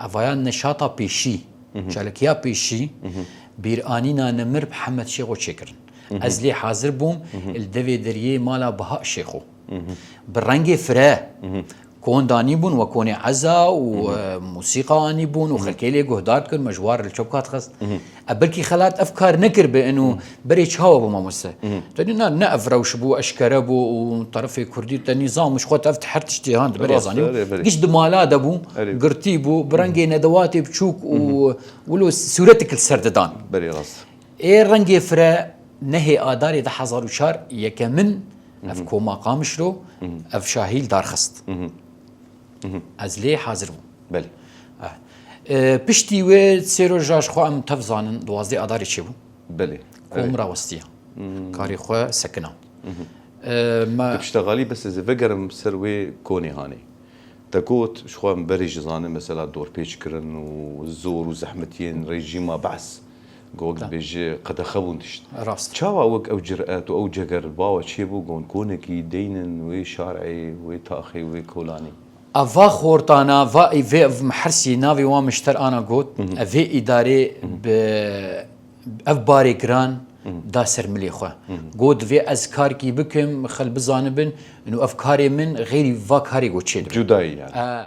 ئەڤایان نەشاتا پێشی چالکیا پێشی بیرئانینا نەمر محەممەد شێخۆ چێکردن ئەس لێ حاضر بووم دەوێ دەریێ مالا بەها شێخۆ بڕەنگێ فرە کۆندانی بوون وە کۆنێ عەزا و موسیقاوانی بوون و خەلکەی لێ گۆهدار کرد مەژوار لە چۆ بکات خست ئەبەرکی خەلات ئەف کار نەکرد بێن و بەرێ چاوە بۆ مامۆستا تەنینا نە ئەف ڕەوش بوو ئەشکەرە بوو و تەرەفی کوردی تە نیزامش خۆت ئەف هەر تشتی هاند بەرێزانی گشت دمالا دەبوو گرتی بوو بڕەنگێ نەدەواتی بچووک و ولو سوورەتێک سەر دەدان ئێ ڕەنگێ فرە نەهێ ئادارێ 2004 یەکە من ئەف کۆماقامشرۆ ئەف شاهیل دارخست ئەز لێ حاضر بوو پشتی وێ سێ ڕۆژاش خۆ ئەم تەفزانن دوازدەی ئاداری چێ بوو کۆم ڕاوەستیە کاری خۆ سەکنا پشتەغالی بەس vەگەرم سەر وێ کۆنێ هاانێ دەگوت شخوام بەرێژ زانە مەسەلا دۆرپێچکردن و زۆر و زەحمەتیên ڕێژیما بەعس گۆک بێژێ قەدەخە بوون تشت ڕاست چاوا وەک ئەو جرئەت و ئەو جەگەر باوە چێ بوو گۆن کۆنێکی دەینن وێ شارعێ وێ تاخی وێ کۆلانی ئەڤا خۆرتانە ڤ ئیڤێ حرسی ناوی وا مشتەر ئانا گوت ئەڤێ ئیدارێ ئەف بارێ گران دا سەر ملێ خۆ گۆ divê ez karkî bikim xel bizanibin û ev karê min غێری ڤا karê گۆ چێ جودایی